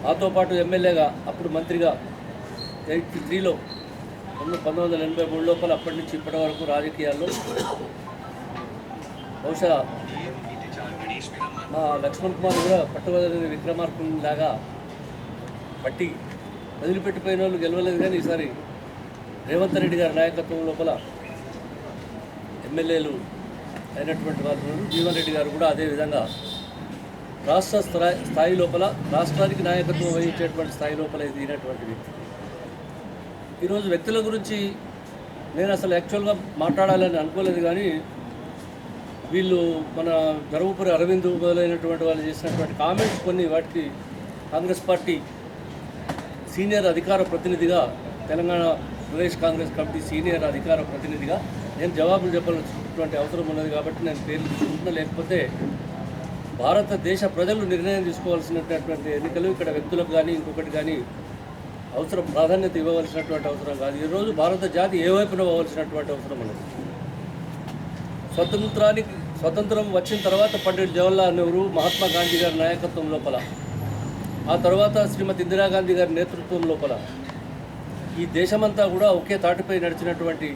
నాతో పాటు ఎమ్మెల్యేగా అప్పుడు మంత్రిగా 83లో 1983 లోపల అప్పటి నుంచి ఇప్పటి వరకు రాజకీయాల్లో బహుశా మా లక్ష్మణ్ కుమార్ కూడా పట్టువదలని విక్రమార్కుని లాగా పట్టి వదిలిపెట్టిపోయిన వాళ్ళు గెలవలేదు. కానీ ఈసారి రేవంత్ రెడ్డి గారి నాయకత్వం లోపల ఎమ్మెల్యేలు అయినటువంటి వాళ్ళు జీవన్ రెడ్డి గారు కూడా అదేవిధంగా రాష్ట్ర స్థాయి లోపల రాష్ట్రానికి నాయకత్వం వహించేటువంటి స్థాయి లోపల ఎదిగినటువంటి వ్యక్తి. ఈరోజు వ్యక్తుల గురించి నేను అసలు యాక్చువల్గా మాట్లాడాలని అనుకోలేదు. కానీ వీళ్ళు మన ధర్మపురి అరవింద్ మొదలైనటువంటి వాళ్ళు చేసినటువంటి కామెంట్స్ కొన్ని వాటికి కాంగ్రెస్ పార్టీ సీనియర్ అధికార ప్రతినిధిగా, తెలంగాణ ప్రదేశ్ కాంగ్రెస్ కమిటీ సీనియర్ అధికార ప్రతినిధిగా నేను జవాబులు చెప్పాల్సినటువంటి అవసరం ఉన్నది. కాబట్టి నేను పేర్లు తీసుకుంటున్నా. లేకపోతే భారతదేశ ప్రజలు నిర్ణయం తీసుకోవాల్సినటువంటి ఎన్నికలు ఇక్కడ వ్యక్తులకు కానీ ఇంకొకటి కానీ అవసరం ప్రాధాన్యత ఇవ్వవలసినటువంటి అవసరం కాదు. ఈరోజు భారత జాతి ఏ వైపున పోవాల్సినటువంటి అవసరం ఉన్నది. స్వతంత్రం వచ్చిన తర్వాత పండిట్ జవహర్లాల్ నెహ్రూ, మహాత్మా గాంధీ గారి నాయకత్వం లోపల, ఆ తర్వాత శ్రీమతి ఇందిరాగాంధీ గారి నేతృత్వం లోపల ఈ దేశమంతా కూడా ఒకే తాటిపై నడిచినటువంటి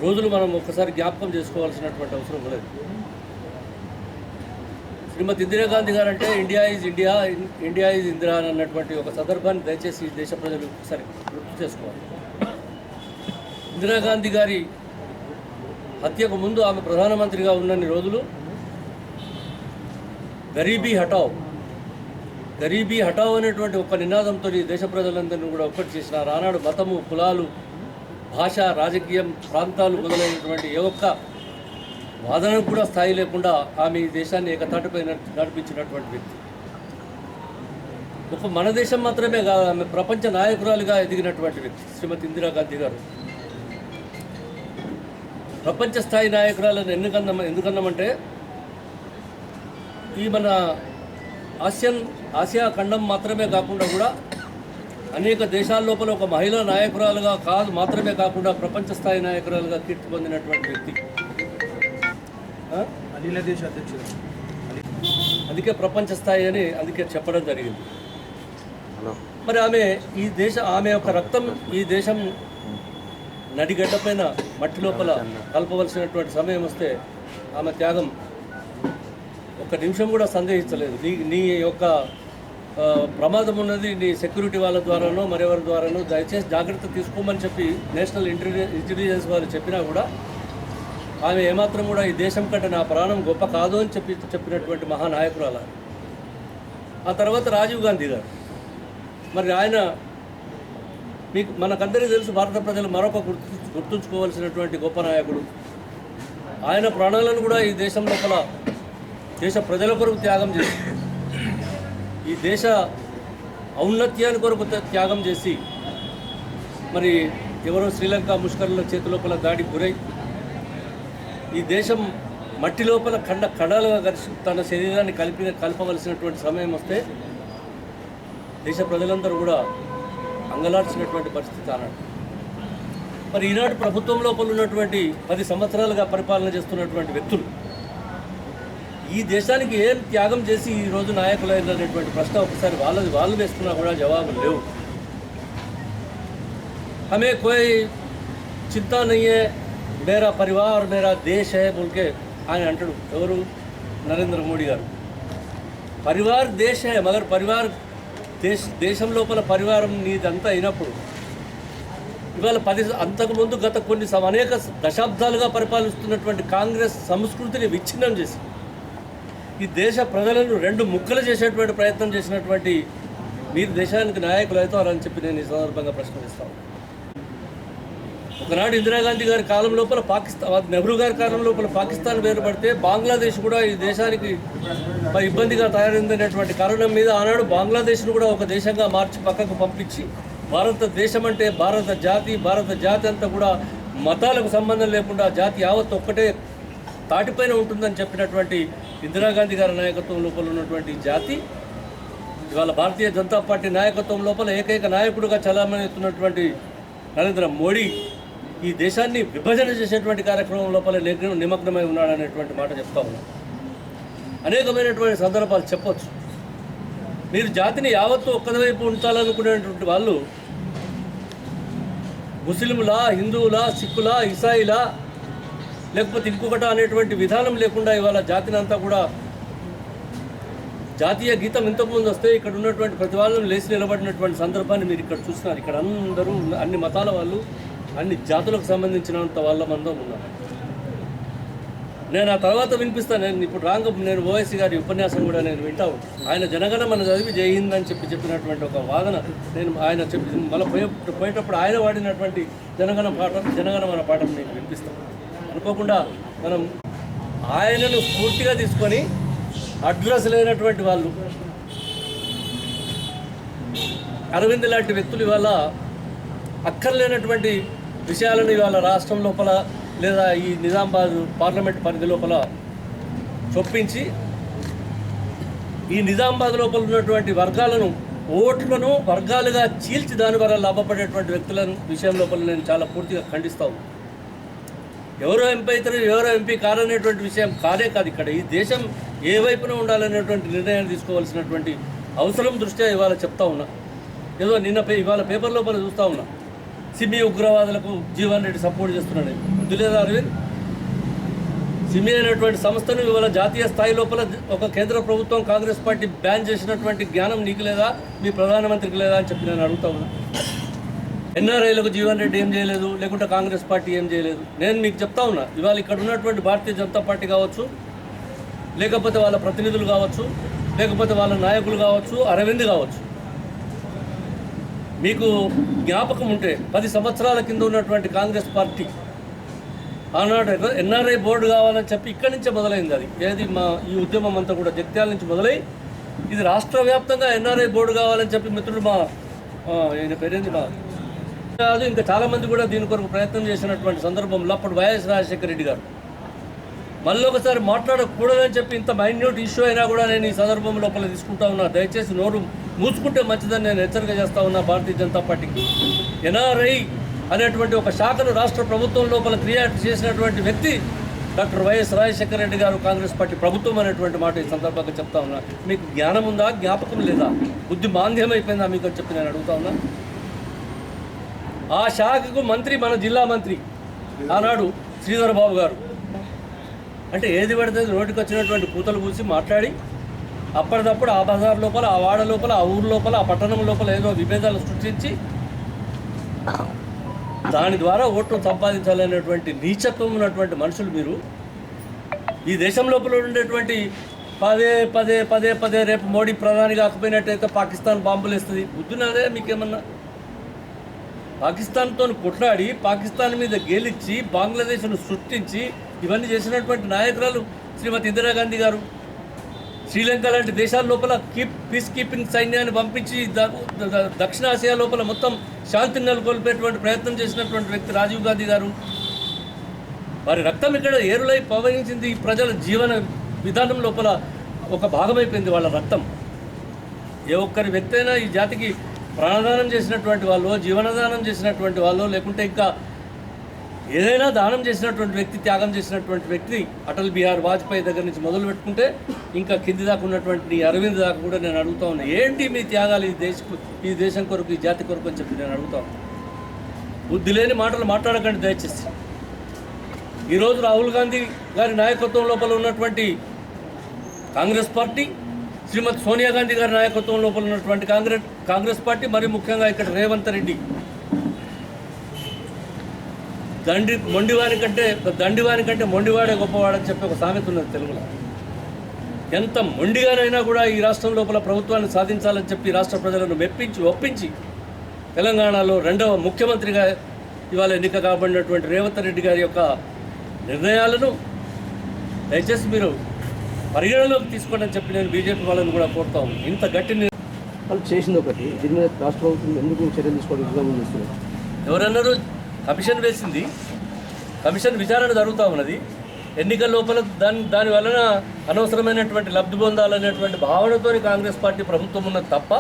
రోజులు మనం ఒక్కసారి జ్ఞాపకం చేసుకోవాల్సినటువంటి అవసరం లేదు. శ్రీమతి ఇందిరాగాంధీ గారు అంటే India is India, India is Indira అన్నటువంటి ఒక సందర్భాన్ని దయచేసి దేశ ప్రజలు ఒకసారి గుర్తు చేసుకోవాలి. ఇందిరాగాంధీ గారి హత్యకు ముందు ఆమె ప్రధానమంత్రిగా ఉన్నన్ని రోజులు గరీబీ హటావ్ అనేటువంటి ఒక నినాదంతో దేశ ప్రజలందరినీ కూడా ఒక్కటి చేసినారు. ఆనాడు మతము, కులాలు, భాష, రాజకీయం, ప్రాంతాలు మొదలైనటువంటి ఏ ఒక్క వాదనకు కూడా స్థాయి లేకుండా ఆమె ఈ దేశాన్ని ఏకతాటిపై నడిపించినటువంటి వ్యక్తి. ఒక మన దేశం మాత్రమే కాదు, ఆమె ప్రపంచ నాయకురాలుగా ఎదిగినటువంటి వ్యక్తి శ్రీమతి ఇందిరాగాంధీ గారు. ప్రపంచ స్థాయి నాయకురాలను ఎందుకన్నామంటే ఈ మన ఆసియా ఖండం మాత్రమే కాకుండా కూడా అనేక దేశాల లోపల ఒక మహిళా నాయకురాలుగా మాత్రమే కాకుండా ప్రపంచ స్థాయి నాయకురాలుగా కీర్తి పొందినటువంటి వ్యక్తి. దేశ అధ్యక్షుడు, అందుకే ప్రపంచ స్థాయి అని అందుకే చెప్పడం జరిగింది. మరి ఆమె యొక్క రక్తం ఈ దేశం నడిగడ్డపైన మట్టి లోపల కలపవలసినటువంటి సమయం వస్తే ఆమె త్యాగం ఒక నిమిషం కూడా సందేహించలేదు. నీ యొక్క ప్రమాదం ఉన్నది నీ సెక్యూరిటీ వాళ్ళ ద్వారానో మరెవరి ద్వారానో, దయచేసి జాగ్రత్త తీసుకోమని చెప్పి నేషనల్ ఇంటెలిజెన్స్ వారు చెప్పినా కూడా ఆమె ఏమాత్రం కూడా ఈ దేశం కంటే నా ప్రాణం గొప్ప కాదు అని చెప్పినటువంటి మహానాయకురాలు. ఆ తర్వాత రాజీవ్ గాంధీ గారు. మరి ఆయన మనకందరికీ తెలుసు, భారత ప్రజలు మరొక గుర్తుంచుకోవాల్సినటువంటి గొప్ప నాయకుడు. ఆయన ప్రాణాలను కూడా ఈ దేశం లోపల దేశ ప్రజల కొరకు త్యాగం చేసి, ఈ దేశ ఔన్నత్యాన్ని కొరకు త్యాగం చేసి, మరి ఎవరో శ్రీలంక ముష్కరుల చేతి లోపల దాడి గురై ఈ దేశం మట్టి లోపల ఖండాలుగా కలిసి తన శరీరాన్ని కలపవలసినటువంటి సమయం వస్తే దేశ ప్రజలందరూ కూడా అంగలార్చినటువంటి పరిస్థితి అన్నాడు. మరి ఈనాటి ప్రభుత్వం లోపల ఉన్నటువంటి 10 సంవత్సరాలుగా పరిపాలన చేస్తున్నటువంటి వ్యక్తులు ఈ దేశానికి ఏం త్యాగం చేసి ఈరోజు నాయకులైనటువంటి ప్రశ్న ఒకసారి వాళ్ళు వేసుకున్నా కూడా జవాబులు లేవు. హమే కోయి చింతా నయ్యే, మేరా పరివార్ మేరా దేశ్ హై బోల్కే ఆయన అంటాడు. ఎవరు? నరేంద్ర మోడీ గారు. పరివార్ దేశ్ హై, మగర్ పరివార్ దేశం లోపల పరివారం నీదంతా అయినప్పుడు ఇవాళ అంతకుముందు గత అనేక దశాబ్దాలుగా పరిపాలిస్తున్నటువంటి కాంగ్రెస్ సంస్కృతిని విచ్ఛిన్నం చేసి ఈ దేశ ప్రజలను 2 ముక్కలు చేసేటువంటి ప్రయత్నం చేసినటువంటి మీరు దేశానికి నాయకులు అవుతారని చెప్పి నేను ఈ సందర్భంగా ప్రశ్నిస్తాను. ఒకనాడు ఇందిరాగాంధీ గారి కాలం లోపల నెహ్రూ గారి కాలం లోపల పాకిస్తాన్ వేరుపడితే బంగ్లాదేశ్ కూడా ఈ దేశానికి ఇబ్బందిగా తయారైందనేటువంటి కారణం మీద ఆనాడు బంగ్లాదేశ్ను కూడా ఒక దేశంగా మార్చి పక్కకు పంపించి భారతదేశం అంటే భారత జాతి అంతా కూడా మతాలకు సంబంధం లేకుండా జాతి యావత్ ఒక్కటే తాటిపైన ఉంటుందని చెప్పినటువంటి ఇందిరాగాంధీ గారి నాయకత్వం లోపల ఉన్నటువంటి జాతి ఇవాళ భారతీయ జనతా పార్టీ నాయకత్వం లోపల ఏకైక నాయకుడిగా చలామణి నరేంద్ర మోడీ ఈ దేశాన్ని విభజన చేసేటువంటి కార్యక్రమం లోపల నిమగ్నమై ఉన్నాడనేటువంటి మాట చెప్తా ఉన్నాం. అనేకమైనటువంటి సందర్భాలు చెప్పొచ్చు. మీరు జాతిని యావత్తు ఒక్కవైపు ఉంచాలనుకునేటువంటి వాళ్ళు ముస్లింలా, హిందువులా, సిక్కులా, ఇసాయిలా, లేకపోతే ఇంకొకట అనేటువంటి విధానం లేకుండా ఇవాళ జాతిని అంతా కూడా జాతీయ గీతం ఇంతకుముందు వస్తే ఇక్కడ ఉన్నటువంటి ప్రతి వాళ్ళు లేచి నిలబడినటువంటి సందర్భాన్ని మీరు ఇక్కడ చూస్తున్నారు. ఇక్కడ అందరూ అన్ని మతాల వాళ్ళు, అన్ని జాతులకు సంబంధించినంత వాళ్ళ మందం ఉన్నారు. నేను ఆ తర్వాత వినిపిస్తాను. నేను ఇప్పుడు నేను ఓవైసీ గారి ఉపన్యాసం కూడా నేను వింటా ఉంటాను. ఆయన జనగణ మన చదివి జై హింద్ అని చెప్పినటువంటి ఒక వాదన నేను ఆయన చెప్పి మళ్ళీ పోయేటప్పుడు ఆయన వాడినటువంటి జనగణ మన పాఠం నేను వినిపిస్తాను. అనుకోకుండా మనం ఆయనను స్ఫూర్తిగా తీసుకొని అడ్రస్ లేనటువంటి వాళ్ళు అరవింద్ లాంటి వ్యక్తులు ఇవాళ అక్కర్లేనటువంటి విషయాలను ఇవాళ రాష్ట్రం లోపల లేదా ఈ నిజామాబాద్ పార్లమెంట్ పరిధి లోపల చొప్పించి ఈ నిజామాబాద్ లోపల ఉన్నటువంటి వర్గాలను ఓట్లను వర్గాలుగా చీల్చి దాని వల్ల లాభపడేటువంటి వ్యక్తుల విషయం లోపల నేను చాలా పూర్తిగా ఖండిస్తాను. ఎవరో ఎంపీ అవుతారు, ఎవరో ఎంపీ కాదనేటువంటి విషయం కాదు. ఇక్కడ ఈ దేశం ఏ వైపున ఉండాలనేటువంటి నిర్ణయాన్ని తీసుకోవాల్సినటువంటి అవసరం దృష్ట్యా ఇవాళ చెప్తా ఉన్నా. ఏదో ఇవాళ పేపర్ లోపల చూస్తూ ఉన్నా, సిమి ఉగ్రవాదులకు జీవన్ రెడ్డి సపోర్ట్ చేస్తున్నాడు. బుద్ధి లేదా అరవింద్? సిమి అనేటువంటి సంస్థను ఇవాళ జాతీయ స్థాయి లోపల ఒక కేంద్ర ప్రభుత్వం కాంగ్రెస్ పార్టీ బ్యాన్ చేసినటువంటి జ్ఞానం నీకు లేదా, మీ ప్రధానమంత్రికి లేదా అని చెప్పి నేను అడుగుతా ఉన్నా. ఎన్ఆర్ఐలకు జీవన్ రెడ్డి ఏం చేయలేదు, లేకుంటే కాంగ్రెస్ పార్టీ ఏం చేయలేదు. నేను మీకు చెప్తా ఉన్నా, ఇవాళ ఇక్కడ ఉన్నటువంటి భారతీయ జనతా పార్టీ కావచ్చు, లేకపోతే వాళ్ళ ప్రతినిధులు కావచ్చు, లేకపోతే వాళ్ళ నాయకులు కావచ్చు, అరవింద్ కావచ్చు, మీకు జ్ఞాపకం ఉంటే 10 సంవత్సరాల కింద ఉన్నటువంటి కాంగ్రెస్ పార్టీ ఆనాడు ఎన్ఆర్ఐ బోర్డు కావాలని చెప్పి ఇక్కడి నుంచే మొదలైంది. అది ఏది ఈ ఉద్యమం అంతా కూడా జగిత్యాల నుంచి మొదలై ఇది రాష్ట్ర వ్యాప్తంగా ఎన్ఆర్ఐ బోర్డు కావాలని చెప్పి మిత్రుడు ఆయన పేరేంది కాదు, ఇంకా చాలామంది కూడా దీని కొరకు ప్రయత్నం చేసినటువంటి సందర్భంలో అప్పుడు వైఎస్ రాజశేఖర రెడ్డి గారు మళ్ళీ ఒకసారి మాట్లాడకూడదని చెప్పి ఇంత మైన్యూట్ ఇష్యూ అయినా కూడా నేను ఈ సందర్భం లోపల తీసుకుంటా ఉన్నా. దయచేసి నోరు మూసుకుంటే మంచిదని నేను హెచ్చరిక చేస్తా ఉన్నా భారతీయ జనతా పార్టీకి. ఎన్ఆర్ఐ అనేటువంటి ఒక శాఖను రాష్ట్ర ప్రభుత్వం లోపల క్రియేట్ చేసినటువంటి వ్యక్తి డాక్టర్ వైఎస్ రాజశేఖర రెడ్డి గారు, కాంగ్రెస్ పార్టీ ప్రభుత్వం అనేటువంటి మాట ఈ సందర్భంగా చెప్తా ఉన్నా. మీకు జ్ఞానం ఉందా, జ్ఞాపకం లేదా, బుద్ధి మాంద్యం అయిపోయిందా మీకు అని చెప్పి నేను అడుగుతా ఉన్నా. ఆ శాఖకు మంత్రి మన జిల్లా మంత్రి ఆనాడు శ్రీధర్ బాబు గారు. అంటే ఏది పడితే నోటికి వచ్చినటువంటి కూతలు పూసి మాట్లాడి అప్పటిదప్పుడు ఆ బజార్ లోపల, ఆ వాడ లోపల, ఆ ఊరు లోపల, ఆ పట్టణం లోపల ఏదో విభేదాలు సృష్టించి దాని ద్వారా ఓట్లు సంపాదించాలనేటువంటి నీచత్వం ఉన్నటువంటి మనుషులు మీరు. ఈ దేశం లోపల ఉండేటువంటి పదే పదే పదే పదే రేపు మోడీ ప్రధాని కాకపోయినట్టయితే పాకిస్తాన్ బాంబులు వేస్తుంది. బుద్ధున్నదే మీకేమన్నా? పాకిస్తాన్తో కొట్లాడి పాకిస్తాన్ మీద గెలిచి బంగ్లాదేశ్ను సృష్టించి ఇవన్నీ చేసినటువంటి నాయకురాలు శ్రీమతి ఇందిరాగాంధీ గారు. శ్రీలంక లాంటి దేశాల లోపల పీస్ కీపింగ్ సైన్యాన్ని పంపించి దక్షిణాసియా లోపల మొత్తం శాంతిని నెలకొల్పేటువంటి ప్రయత్నం చేసినటువంటి వ్యక్తి రాజీవ్ గాంధీ గారు. వారి రక్తం ఇక్కడ ఏరులై ప్రవహించింది. ఈ ప్రజల జీవన విధానం లోపల ఒక భాగమైపోయింది వాళ్ళ రక్తం. ఏ ఒక్కరి వ్యక్తి అయినా ఈ జాతికి ప్రాణదానం చేసినటువంటి వాళ్ళు, జీవనదానం చేసినటువంటి వాళ్ళు, లేకుంటే ఇంకా ఏదైనా దానం చేసినటువంటి వ్యక్తి, త్యాగం చేసినటువంటి వ్యక్తి అటల్ బిహారీ వాజ్పేయి దగ్గర నుంచి మొదలు పెట్టుకుంటే ఇంకా కింది దాకా ఉన్నటువంటి అరవింద్ దాకా కూడా నేను అడుగుతా ఉన్నా, ఏంటి మీ త్యాగాలు ఈ దేశం కొరకు, ఈ జాతి కొరకు అని చెప్పి నేను అడుగుతా ఉన్నా. బుద్ధి లేని మాటలు మాట్లాడకండి దయచేసి. ఈరోజు రాహుల్ గాంధీ గారి నాయకత్వం లోపల ఉన్నటువంటి కాంగ్రెస్ పార్టీ, శ్రీమతి సోనియా గాంధీ గారి నాయకత్వం లోపల ఉన్నటువంటి కాంగ్రెస్ పార్టీ, మరి ముఖ్యంగా ఇక్కడ రేవంత్ రెడ్డి దండివాని కంటే మొండివాడే గొప్పవాడని చెప్పి ఒక సామెత ఉన్నది తెలుగులో. ఎంత మొండిగానైనా కూడా ఈ రాష్ట్రం లోపల ప్రభుత్వాన్ని సాధించాలని చెప్పి రాష్ట్ర ప్రజలను ఒప్పించి తెలంగాణలో 2వ ముఖ్యమంత్రిగా ఇవాళ ఎన్నిక కాబడినటువంటి రేవంత్ రెడ్డి గారి యొక్క నిర్ణయాలను దయచేసి మీరు పరిగణలోకి తీసుకోండి అని చెప్పి నేను బీజేపీ వాళ్ళని కూడా కోరుతా ఉన్నాను. ఇంత గట్టి వాళ్ళు చేసింది ఒకటి, దీని మీద రాష్ట్ర ప్రభుత్వం ఎందుకు చర్యలు తీసుకోవడం చేస్తున్నారు? ఎవరన్నారు? కమిషన్ వేసింది, కమిషన్ విచారణ జరుగుతూ ఉన్నది. ఎన్నికల లోపల దాని వలన అనవసరమైనటువంటి లబ్ధి పొందాలనేటువంటి భావనతో కాంగ్రెస్ పార్టీ ప్రభుత్వం ఉన్నది తప్ప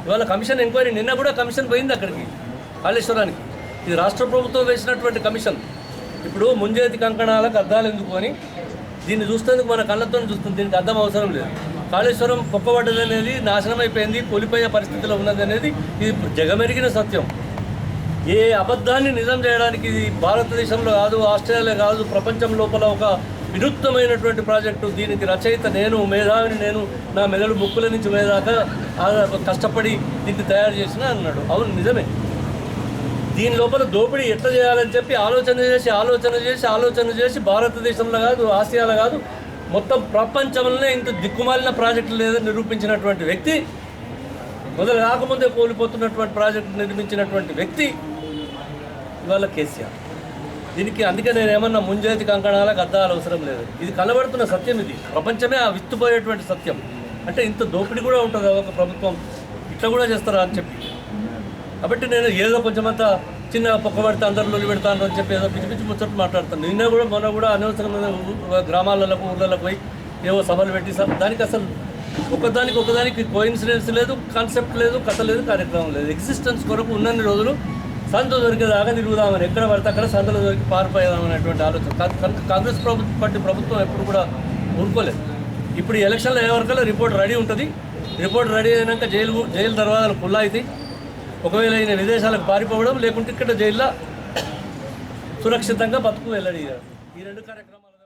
ఇవాళ కమిషన్ ఎంక్వైరీ, నిన్న కూడా కమిషన్ పోయింది అక్కడికి కాళేశ్వరానికి. ఇది రాష్ట్ర ప్రభుత్వం వేసినటువంటి కమిషన్. ఇప్పుడు ముంజేతి కంకణాలకు అద్దాలు ఎందుకు అని దీన్ని చూస్తేందుకు మన కళ్ళతో చూస్తుంది, దీనికి అర్థం అవసరం లేదు. కాళేశ్వరం పొక్కబడ్డది అనేది నాశనం అయిపోయింది, కూలిపోయే పరిస్థితిలో ఉన్నది అనేది ఇది జగమెరిగిన సత్యం. ఏ అబద్ధాన్ని నిజం చేయడానికి ఇది భారతదేశంలో కాదు, ఆస్ట్రేలియా కాదు, ప్రపంచం లోపల ఒక వినూత్నమైనటువంటి ప్రాజెక్టు. దీనికి రచయిత నేను, మేధావిని నేను, నా మెదడు ముక్కుల నుంచి మేదాకా కష్టపడి దీన్ని తయారు చేసిన అన్నాడు. అవును, నిజమే. దీని లోపల దోపిడీ ఎట్లా చేయాలని చెప్పి ఆలోచన చేసి భారతదేశంలో కాదు, ఆసియాలో కాదు, మొత్తం ప్రపంచంలోనే ఇంత దిక్కుమాలిన ప్రాజెక్టులు లేదని నిరూపించినటువంటి వ్యక్తి, మొదలు కాకముందే కోల్పోతున్నటువంటి ప్రాజెక్టు నిర్మించినటువంటి వ్యక్తి ఇవాళ కేసీఆర్. దీనికి అందుకే నేను ఏమన్నా ముంజేతి కంకణాలకు అద్దాలు అవసరం లేదు. ఇది కనబడుతున్న సత్యం, ఇది ప్రపంచమే ఆ విస్తుపోయేటువంటి సత్యం. అంటే ఇంత దోపిడీ కూడా ఉంటుంది ఒక ప్రభుత్వం, ఇట్లా కూడా చేస్తారా అని చెప్పి. కాబట్టి నేను ఏదో కొంచెమంతా చిన్నగా పొక్కబడితే అందరిలో పెడతాను అని చెప్పి ఏదో పిచ్చి పిచ్చి ముచ్చట్లు మాట్లాడతాను. మొన్న కూడా అనవసరమైన గ్రామాలకు ఊళ్ళకు పోయి ఏవో సభలు పెట్టి దానికి అసలు ఒకదానికి కోఇన్సిడెన్స్ లేదు, కాన్సెప్ట్ లేదు, కథ లేదు, కార్యక్రమం లేదు. ఎగ్జిస్టెన్స్ కొరకు ఉన్నన్ని రోజులు సంత దొరికేదాకా తిరుగుదామని, ఎక్కడ పడితే అక్కడ సంతలో దొరికి పారిపోయేదామనేటువంటి ఆలోచన. కాంగ్రెస్ పార్టీ ప్రభుత్వం ఎప్పుడు కూడా ఊరుకోలేదు. ఇప్పుడు ఈ ఎలక్షన్లో ఏ వరకల్లా రిపోర్ట్ రెడీ ఉంటుంది. రిపోర్ట్ రెడీ అయినాక జైలు దర్వాజాలు ఖుల్లా అవుతాయి. ఒకవేళ ఈయన విదేశాలకు పారిపోవడం, లేకుంటే ఇక్కడ జైల్లో సురక్షితంగా బతుకు వెళ్ళడి. ఈ రెండు కార్యక్రమాలు